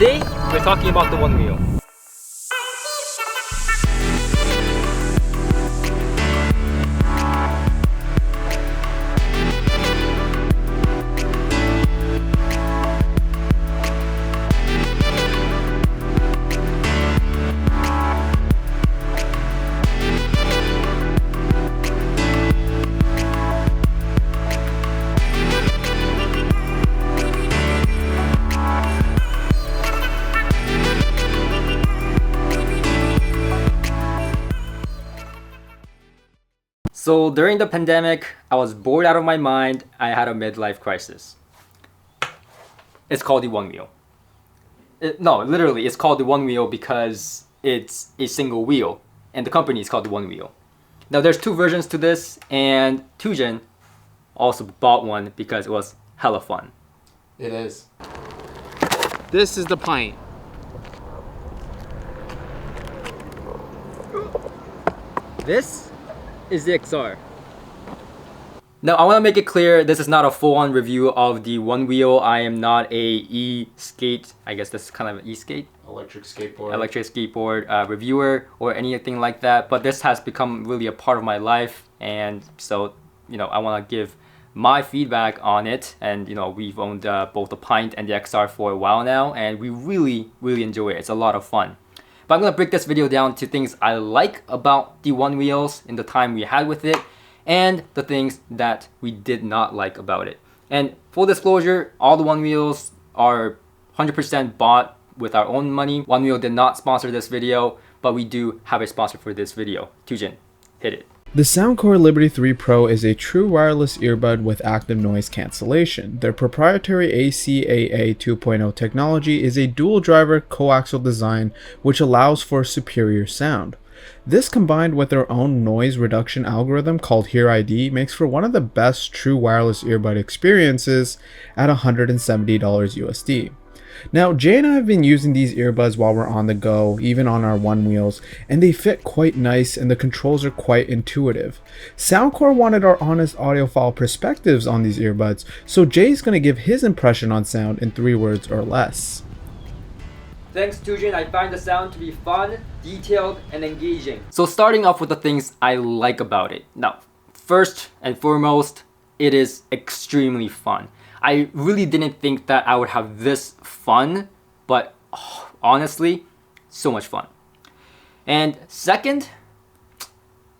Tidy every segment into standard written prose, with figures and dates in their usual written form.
today we're talking about the Onewheel. So during the pandemic, I was bored out of my mind. I had a midlife crisis. It's called the Onewheel. No, literally, it's called the Onewheel because it's a single wheel, and the company is called the Onewheel. Now there's two versions to this, and Tujin also bought one because it was hella fun. It is. This is the Pint. This is the XR. Now I want to make it clear, this is not a full-on review of the Onewheel. I am not a e-skate, I guess this is kind of an e-skate? Electric skateboard reviewer or anything like that, but this has become really a part of my life, and so, you know, I want to give my feedback on it. And you know, we've owned both the Pint and the XR for a while now, and we really enjoy it. It's a lot of fun. But I'm going to break this video down to things I like about the Onewheels in the time we had with it, and the things that we did not like about it. And full disclosure, all the Onewheels are 100% bought with our own money. Onewheel did not sponsor this video, but we do have a sponsor for this video. Tujin, hit it. The Soundcore Liberty 3 Pro is a true wireless earbud with active noise cancellation. Their proprietary ACAA 2.0 technology is a dual driver coaxial design which allows for superior sound. This, combined with their own noise reduction algorithm called HearID, makes for one of the best true wireless earbud experiences at $170 USD. Now, Jay and I have been using these earbuds while we're on the go, even on our Onewheels, and they fit quite nice and the controls are quite intuitive. Soundcore wanted our honest audiophile perspectives on these earbuds, so Jay's going to give his impression on sound in 3 words or less. Thanks, Tujin. I find the sound to be fun, detailed, and engaging. So starting off with the things I like about it. Now, first and foremost, it is extremely fun. I really didn't think that I would have this fun, but honestly, so much fun. And second,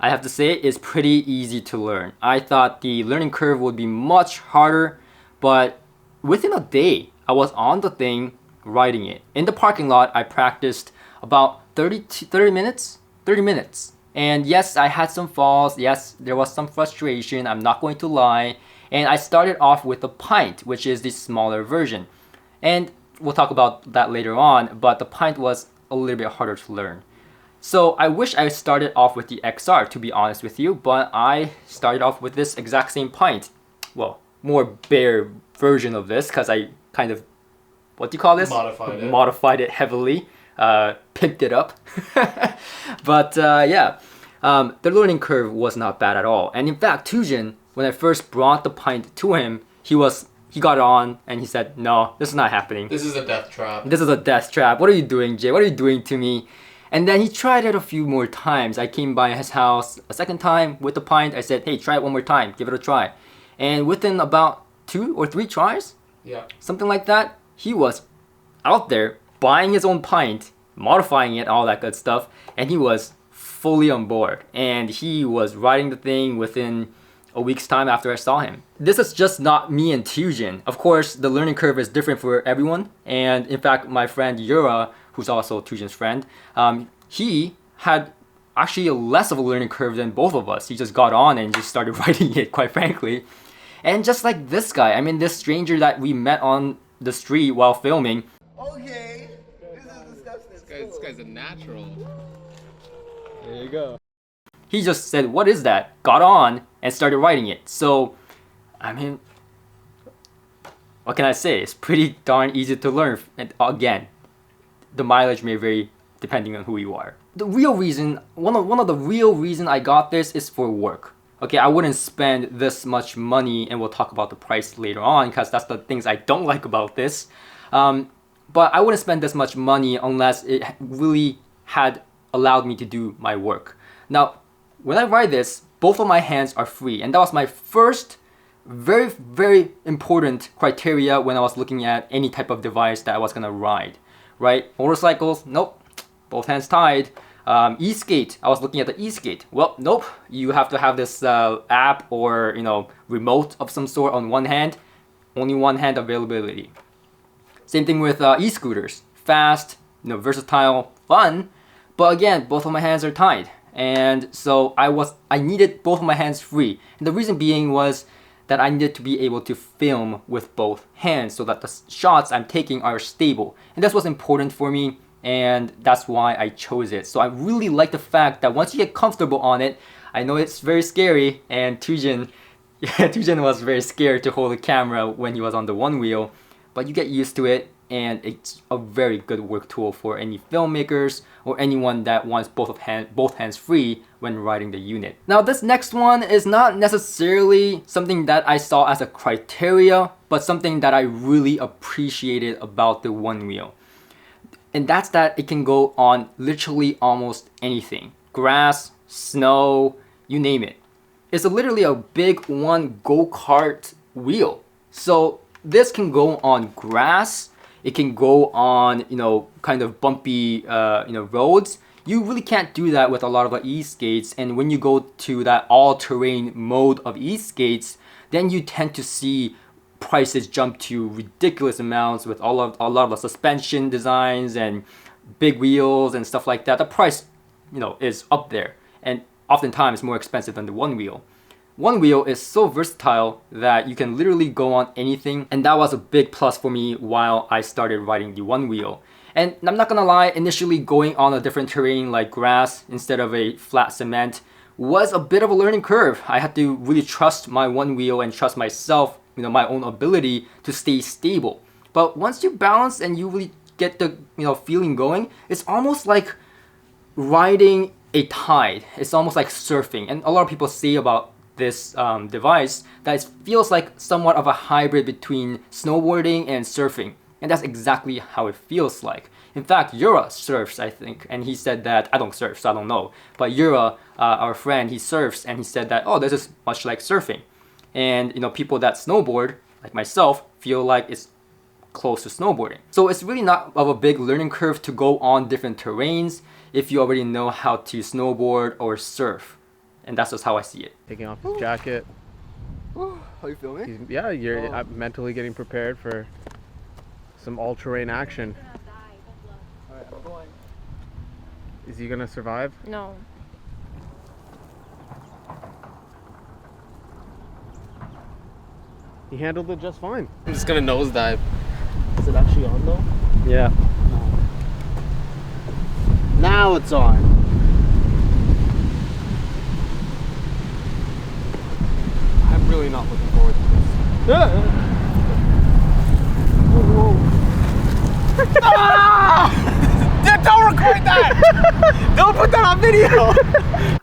I have to say, it's pretty easy to learn. I thought the learning curve would be much harder, but within a day, I was on the thing, riding it. In the parking lot, I practiced about 30 minutes. And yes, I had some falls. Yes, there was some frustration. I'm not going to lie. And I started off with the Pint, which is the smaller version. And we'll talk about that later on, but the Pint was a little bit harder to learn. So I wish I started off with the XR, to be honest with you, but I started off with this exact same Pint. Well, more bare version of this, because I kind of, what do you call this? Modified it heavily, picked it up. But yeah, the learning curve was not bad at all. And in fact, Tujin, when I first brought the Pint to him, he got on and he said, no, this is not happening. This is a death trap. This is a death trap. What are you doing, Jay? What are you doing to me? And then he tried it a few more times. I came by his house a second time with the Pint. I said, hey, try it one more time. Give it a try. And within about 2 or 3 tries, something like that, he was out there buying his own Pint, modifying it, all that good stuff, and he was fully on board. And he was riding the thing within a week's time after I saw him. This is just not me and Tujin. Of course, the learning curve is different for everyone. And in fact, my friend Yura, who's also Tujin's friend, he had actually a less of a learning curve than both of us. He just got on and just started riding it, quite frankly. And just like this guy, I mean, this stranger that we met on the street while filming. Okay, this is disgusting. This guy's a natural. There you go. He just said, what is that? Got on and started riding it. So, I mean, what can I say? It's pretty darn easy to learn. And again, the mileage may vary depending on who you are. The real reason, one of the real reason I got this is for work. Okay, I wouldn't spend this much money, and we'll talk about the price later on because that's the things I don't like about this. but I wouldn't spend this much money unless it really had allowed me to do my work. Now, when I ride this, both of my hands are free, and that was my first very, very important criteria when I was looking at any type of device that I was gonna ride, right? Motorcycles, nope, both hands tied. E-skate, I was looking at the e-skate. Well, nope, you have to have this app or remote of some sort on one hand. Only one hand availability. Same thing with e-scooters, fast, versatile, fun, but again, both of my hands are tied, and so I needed both of my hands free. And the reason being was that I needed to be able to film with both hands so that the shots I'm taking are stable, and that's what's important for me. And that's why I chose it. So I really like the fact that once you get comfortable on it, I know it's very scary, and Tujin was very scared to hold the camera when he was on the Onewheel, but you get used to it, and it's a very good work tool for any filmmakers or anyone that wants both hands free when riding the unit. Now this next one is not necessarily something that I saw as a criteria, but something that I really appreciated about the Onewheel. And that's that it can go on literally almost anything. Grass, snow, you name it. It's literally a big one go-kart wheel. So this can go on grass. It can go on, kind of bumpy, roads. You really can't do that with a lot of the e-skates. And when you go to that all-terrain mode of e-skates, then you tend to see prices jump to ridiculous amounts with a lot of the suspension designs and big wheels and stuff like that. The price, is up there, and oftentimes more expensive than the Onewheel. Onewheel is so versatile that you can literally go on anything, and that was a big plus for me while I started riding the Onewheel. And I'm not gonna lie, initially going on a different terrain like grass instead of a flat cement was a bit of a learning curve. I had to really trust my Onewheel and trust myself, my own ability to stay stable. But once you balance and you really get the feeling going, it's almost like riding a tide. It's almost like surfing. And a lot of people say about this device that it feels like somewhat of a hybrid between snowboarding and surfing. And that's exactly how it feels like. In fact, Yura surfs, I think, and he said that, I don't surf, so I don't know, but Yura, our friend, he surfs, and he said that, oh, this is much like surfing. And people that snowboard, like myself, feel like it's close to snowboarding. So it's really not of a big learning curve to go on different terrains if you already know how to snowboard or surf. And that's just how I see it. Taking off his jacket. How you feeling? You're mentally getting prepared for some all-terrain action. Alright, I'm going. Is he gonna survive? No. He handled it just fine. I'm just gonna nosedive. Is it actually on though? Yeah. Now it's on. I'm really not looking forward to this. Don't record that! Don't put that on video!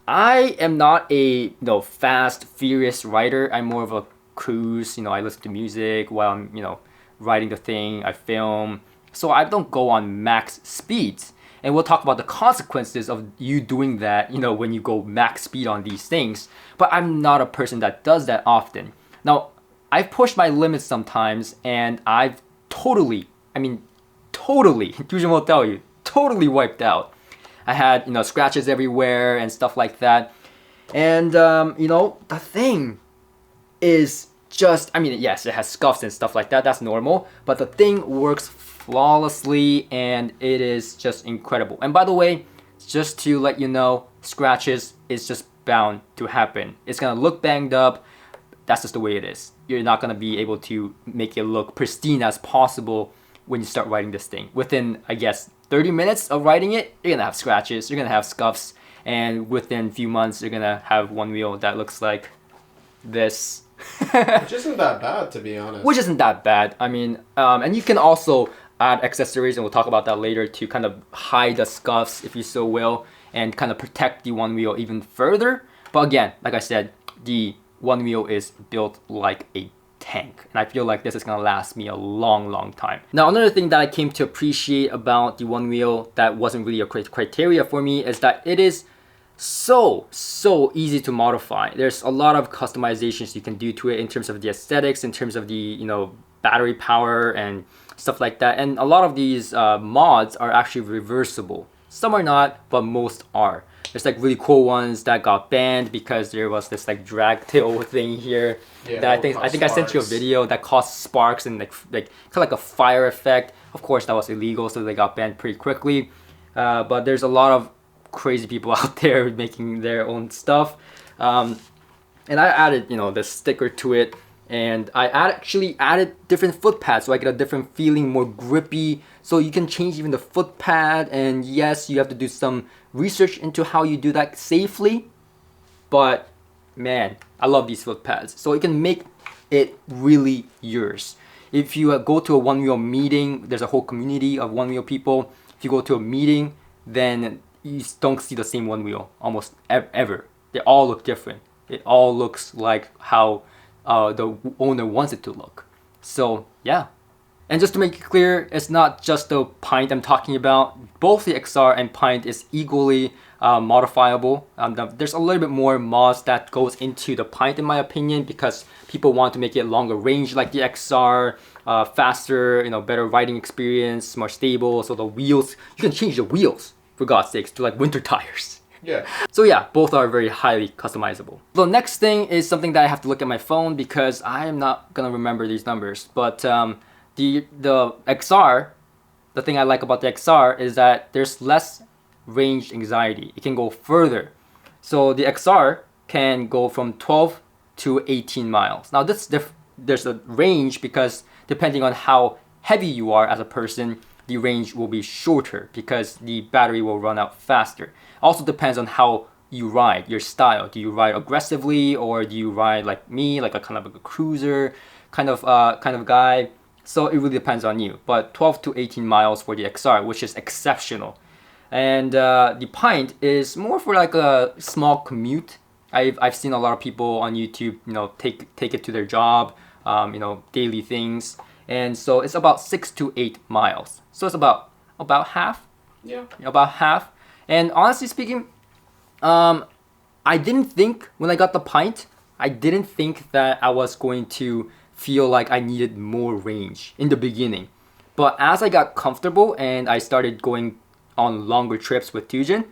I am not a fast, furious rider. I'm more of a cruise. I listen to music while I'm riding the thing. I film, so I don't go on max speeds. And we'll talk about the consequences of you doing that, when you go max speed on these things. But I'm not a person that does that often. Now, I've pushed my limits sometimes, and I've totally, Tujin will tell you, totally wiped out. I had, scratches everywhere and stuff like that. And, the thing is just, yes, it has scuffs and stuff like that. That's normal. But the thing works flawlessly, and it is just incredible. And by the way, just to let you know, scratches is just bound to happen. It's gonna look banged up. That's just the way it is. You're not gonna be able to make it look pristine as possible when you start riding this thing. Within, I guess, 30 minutes of riding it, you're gonna have scratches, you're gonna have scuffs, and within a few months, you're gonna have Onewheel that looks like this. Which isn't that bad, to be honest. Which isn't that bad. And you can also add accessories, and we'll talk about that later, to kind of hide the scuffs, if you so will, and kind of protect the Onewheel even further. But again, like I said, the Onewheel is built like a tank. And I feel like this is gonna last me a long time. Now, another thing that I came to appreciate about the Onewheel that wasn't really a criteria for me is that it is so easy to modify. There's a lot of customizations you can do to it in terms of the aesthetics, in terms of the, you know, battery power and stuff like that. And a lot of these mods are actually reversible. Some are not, but most are. There's like really cool ones that got banned because there was this like drag tail thing here. Yeah, that I think I sent you a video that caused sparks and like kind of like a fire effect. Of course, that was illegal, so they got banned pretty quickly. But there's a lot of crazy people out there making their own stuff. And I added, you know, this sticker to it, and I actually added different foot pads so I get a different feeling, more grippy. So you can change even the foot pad, and yes, you have to do some research into how you do that safely, but man, I love these foot pads. So you can make it really yours. If you go to a Onewheel meeting, there's a whole community of Onewheel people. If you go to a meeting, then you don't see the same Onewheel almost ever. They all look different. It all looks like how the owner wants it to look. So yeah. And just to make it clear, it's not just the Pint I'm talking about. Both the XR and Pint is equally modifiable. There's a little bit more mods that goes into the Pint in my opinion, because people want to make it longer range like the XR, faster, you know, better riding experience, more stable. So the wheels, you can change the wheels for God's sakes to like winter tires. Yeah. So yeah, both are very highly customizable. The next thing is something that I have to look at my phone because I am not gonna remember these numbers, but the XR, the thing I like about the XR is that there's less range anxiety. It can go further. So the XR can go from 12 to 18 miles. Now there's a range because depending on how heavy you are as a person, the range will be shorter because the battery will run out faster. Also depends on how you ride, your style. Do you ride aggressively, or do you ride like me, like a kind of like a cruiser kind of guy? So it really depends on you. But 12 to 18 miles for the XR, which is exceptional. And the Pint is more for like a small commute. I've seen a lot of people on YouTube, you know, take it to their job, you know, daily things. And so it's about 6 to 8 miles. So it's about half. Yeah. About half. And honestly speaking, I didn't think when I got the Pint, I didn't think that I was going to feel like I needed more range in the beginning. But as I got comfortable and I started going on longer trips with Tujin,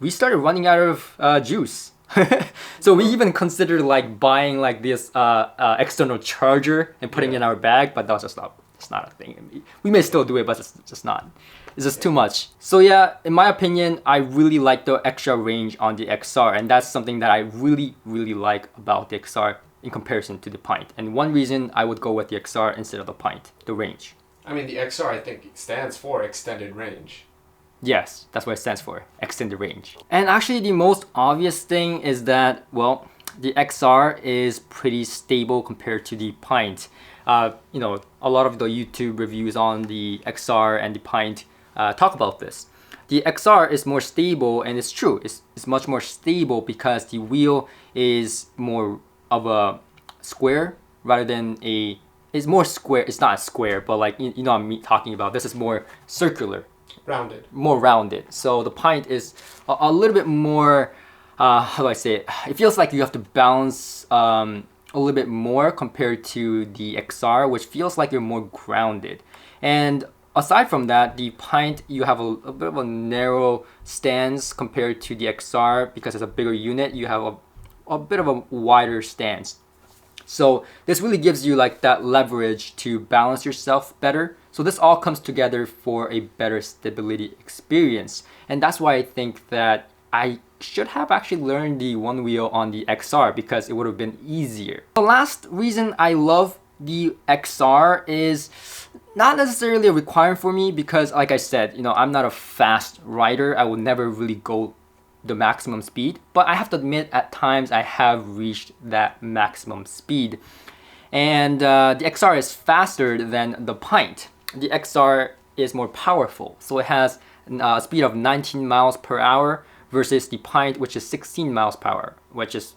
we started running out of juice. So we even considered like buying like this external charger and putting it in our bag, but that was just not, it's not a thing. We may still do it, but it's just not. It's just too much. So yeah, in my opinion, I really like the extra range on the XR, and that's something that I really like about the XR in comparison to the Pint. And one reason I would go with the XR instead of the Pint, the range. I mean, the XR I think stands for extended range. Yes, that's what it stands for, extended range. And actually the most obvious thing is that, well, the XR is pretty stable compared to the Pint. You know, a lot of the YouTube reviews on the XR and the Pint talk about this. The XR is more stable, and it's true, it's much more stable because the wheel is more of a square rather than a, it's more square, it's not a square, but like, you know what I'm talking about. This is more circular. Rounded. More rounded. So the Pint is a little bit more, how do I say it? It feels like you have to balance a little bit more compared to the XR, which feels like you're more grounded. And aside from that, the Pint, you have a bit of a narrow stance compared to the XR because it's a bigger unit. You have a bit of a wider stance. So this really gives you like that leverage to balance yourself better. So this all comes together for a better stability experience. And that's why I think that I should have actually learned the Onewheel on the XR because it would have been easier. The last reason I love the XR is not necessarily a requirement for me because, like I said, you know, I'm not a fast rider. I would never really go the maximum speed, but I have to admit at times I have reached that maximum speed. And the XR is faster than the Pint. The XR is more powerful, so it has a speed of 19 miles per hour versus the Pint, which is 16 miles per hour, which is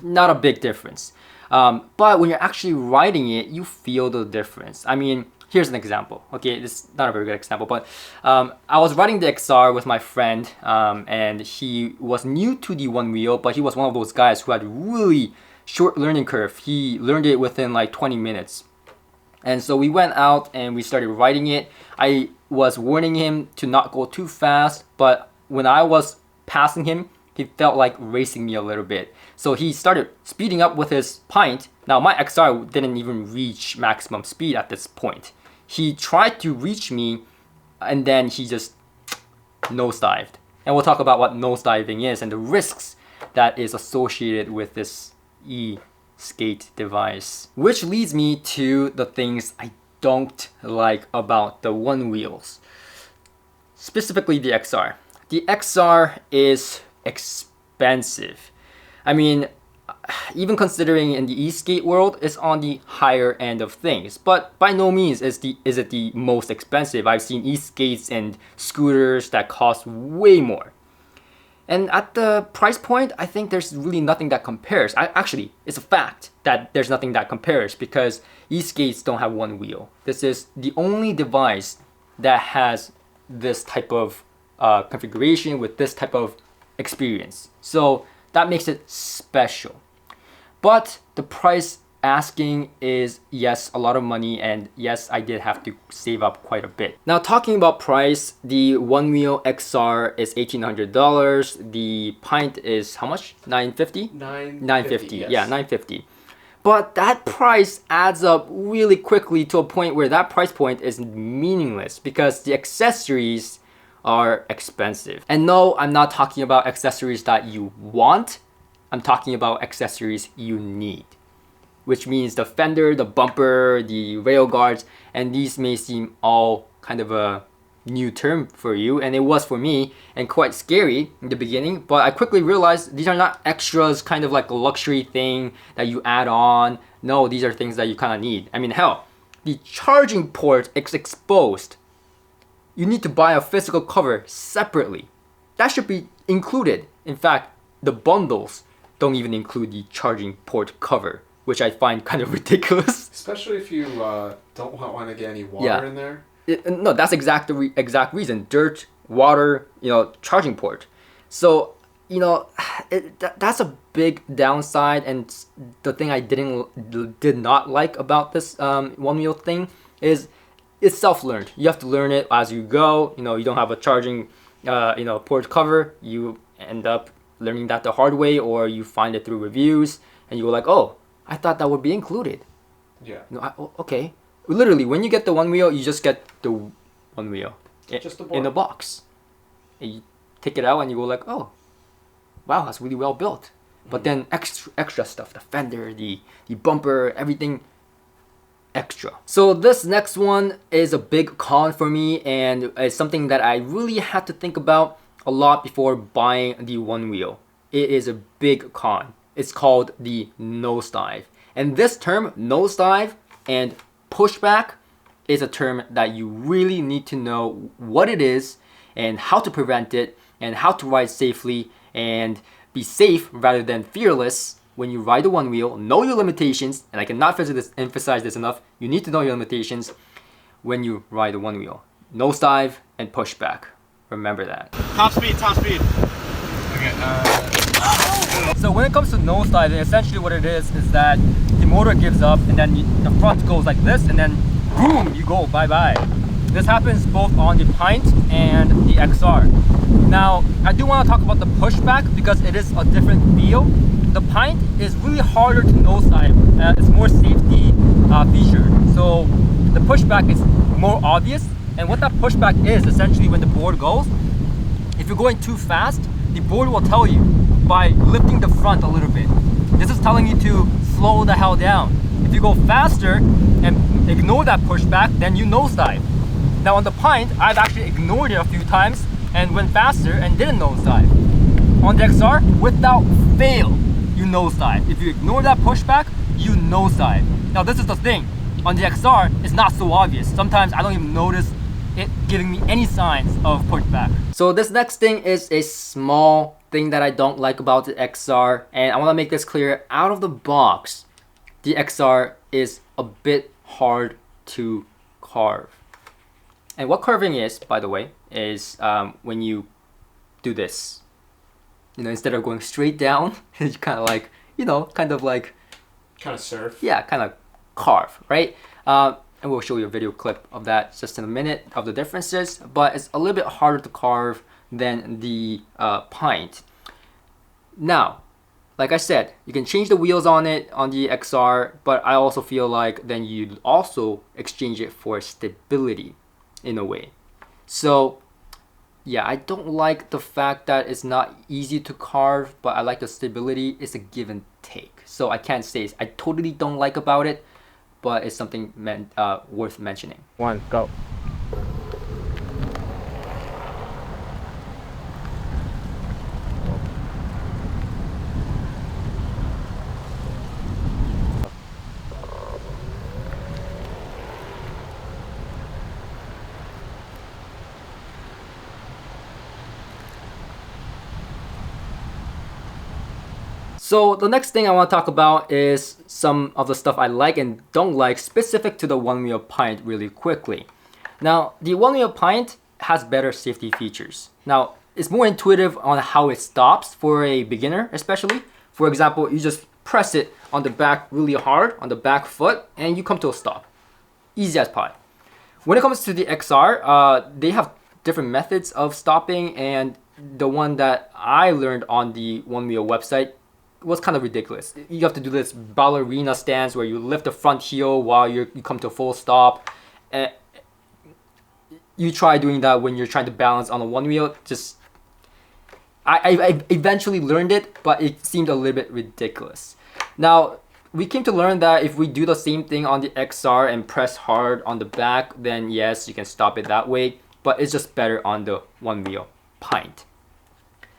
not a big difference. But when you're actually riding it, you feel the difference. I mean, here's an example. Okay, this is not a very good example, but I was riding the XR with my friend, and he was new to the Onewheel, but he was one of those guys who had really short learning curve. He learned it within like 20 minutes. And so we went out and we started riding it. I was warning him to not go too fast, but when I was passing him, he felt like racing me a little bit. So he started speeding up with his Pint. Now my XR didn't even reach maximum speed at this point. He tried to reach me and then he just nosedived. And we'll talk about what nosediving is and the risks that is associated with this e-skate device. Which leads me to the things I don't like about the Onewheels. Specifically the XR. The XR is expensive. I mean, even considering in the e-skate world, it's on the higher end of things. But by no means is it the most expensive. I've seen e-skates and scooters that cost way more. And at the price point, I think there's really nothing that compares. Actually, it's a fact that there's nothing that compares because e-skates don't have one wheel. This is the only device that has this type of configuration with this type of experience. So that makes it special. But the price asking is, yes, a lot of money, and yes, I did have to save up quite a bit. Now talking about price, the Onewheel XR is $1,800. The Pint is how much? $950? $950. Yes. Yeah, $950. But that price adds up really quickly to a point where that price point is meaningless because the accessories are expensive. And no, I'm not talking about accessories that you want. I'm talking about accessories you need, which means the fender, the bumper, the rail guards, and these may seem all kind of a new term for you, and it was for me, and quite scary in the beginning, but I quickly realized these are not extras, kind of like a luxury thing that you add on. No, these are things that you kind of need. I mean, hell, the charging port is exposed. You need to buy a physical cover separately. That should be included. In fact, the bundles don't even include the charging port cover, which I find kind of ridiculous. Especially if you don't want to get any water in there. No, that's exact reason. Dirt, water, charging port. So, that's a big downside, and the thing I did not like about this Onewheel thing is it's self-learned. You have to learn it as you go. You don't have a charging port cover. You end up learning that the hard way, or you find it through reviews and you go like, oh, I thought that would be included. Yeah. Okay. Literally, when you get the Onewheel, you just get the Onewheel just the board in a box. And you take it out and you go like, oh, wow, that's really well built. But then extra stuff, the fender, the bumper, everything extra. So this next one is a big con for me, and it's something that I really had to think about a lot before buying the Onewheel. It is a big con. It's called the nosedive. And this term, nosedive and pushback, is a term that you really need to know what it is and how to prevent it and how to ride safely and be safe rather than fearless when you ride the Onewheel. Know your limitations, and I cannot emphasize this enough. You need to know your limitations when you ride the Onewheel. Nosedive and pushback. Remember that. Top speed, top speed. Okay, So when it comes to nosediving, essentially what it is that the motor gives up and then the front goes like this and then boom, you go bye-bye. This happens both on the Pint and the XR. Now, I do want to talk about the pushback because it is a different feel. The Pint is really harder to nosedive. It's more safety featured. So the pushback is more obvious. And what that pushback is, essentially when the board goes, if you're going too fast, the board will tell you by lifting the front a little bit. This is telling you to slow the hell down. If you go faster and ignore that pushback, then you nosedive. Now on the Pint, I've actually ignored it a few times and went faster and didn't nosedive. On the XR, without fail, you nosedive. If you ignore that pushback, you nosedive. Now this is the thing. On the XR, it's not so obvious. Sometimes I don't even notice it giving me any signs of pushback. So this next thing is a small thing that I don't like about the XR, and I want to make this clear out of the box, the XR is a bit hard to carve. And what carving is, by the way, is when you do this. You know, instead of going straight down, you kind of like, you know, kind of surf. Yeah, kind of carve, right? And we'll show you a video clip of that just in a minute of the differences, but it's a little bit harder to carve than the Pint. Now, like I said, you can change the wheels on it on the XR, but I also feel like then you'd also exchange it for stability in a way. So yeah, I don't like the fact that it's not easy to carve, but I like the stability. It's a give and take. So I can't say I totally don't like about it, but it's something worth mentioning. 1, go. So the next thing I want to talk about is some of the stuff I like and don't like specific to the Onewheel Pint really quickly. Now, the Onewheel Pint has better safety features. Now, it's more intuitive on how it stops for a beginner especially. For example, you just press it on the back really hard, on the back foot, and you come to a stop. Easy as pie. When it comes to the XR, they have different methods of stopping, and the one that I learned on the Onewheel website was kind of ridiculous. You have to do this ballerina stance where you lift the front heel while you come to a full stop. You try doing that when you're trying to balance on a one wheel. Just I eventually learned it, but it seemed a little bit ridiculous. Now, we came to learn that if we do the same thing on the XR and press hard on the back, then yes, you can stop it that way, but it's just better on the Onewheel Pint.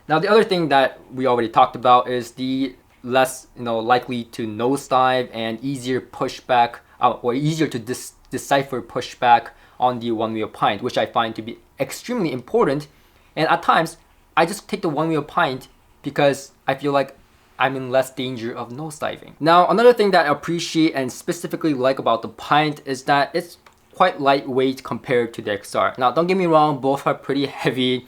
Now, the other thing that we already talked about is the less, likely to nosedive and easier pushback, or easier to decipher pushback on the Onewheel Pint, which I find to be extremely important. And at times, I just take the Onewheel Pint because I feel like I'm in less danger of nosediving. Now, another thing that I appreciate and specifically like about the Pint is that it's quite lightweight compared to the XR. Now, don't get me wrong, both are pretty heavy.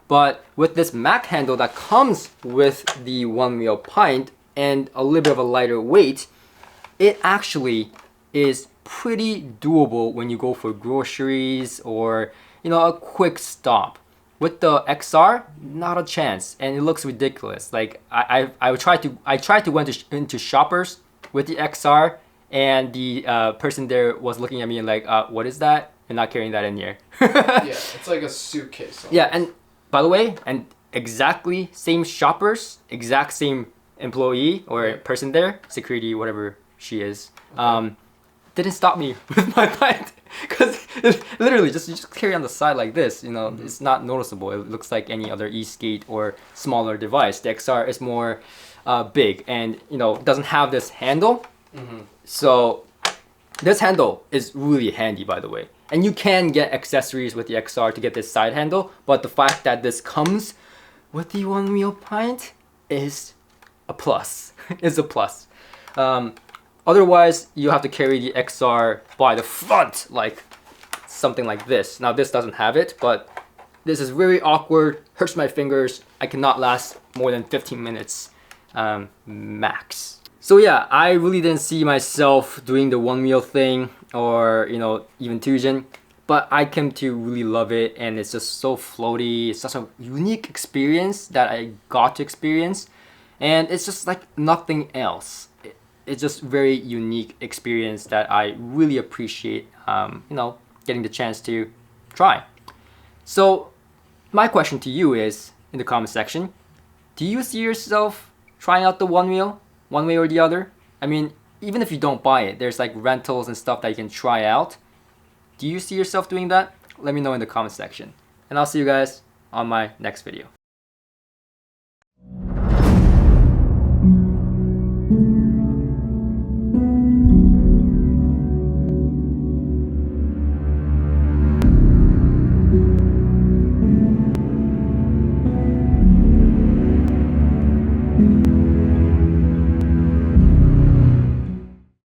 But with this Mac handle that comes with the Onewheel Pint and a little bit of a lighter weight, it actually is pretty doable when you go for groceries or a quick stop. With the XR, not a chance, and it looks ridiculous. Like I tried to went into Shoppers with the XR, and the person there was looking at me and like, what is that? You're not carrying that in here. Yeah, it's like a suitcase. Yeah, and by the way, and exactly same Shoppers, exact same employee or person there, security, whatever she is, didn't stop me with my Pint. Because literally, just carry on the side like this, it's not noticeable. It looks like any other e-skate or smaller device. The XR is more big and, doesn't have this handle. So this handle is really handy, by the way. And you can get accessories with the XR to get this side handle, but the fact that this comes with the Onewheel Pint is a plus. Is a plus. Otherwise, you have to carry the XR by the front, like something like this. Now, this doesn't have it, but this is very awkward, hurts my fingers. I cannot last more than 15 minutes max. So yeah, I really didn't see myself doing the Onewheel thing or, even Tujin, but I came to really love it, and it's just so floaty. It's such a unique experience that I got to experience, and it's just like nothing else. It's just very unique experience that I really appreciate, getting the chance to try. So my question to you is, in the comment section, do you see yourself trying out the Onewheel, one way or the other? I mean, even if you don't buy it, there's like rentals and stuff that you can try out. Do you see yourself doing that? Let me know in the comment section. And I'll see you guys on my next video.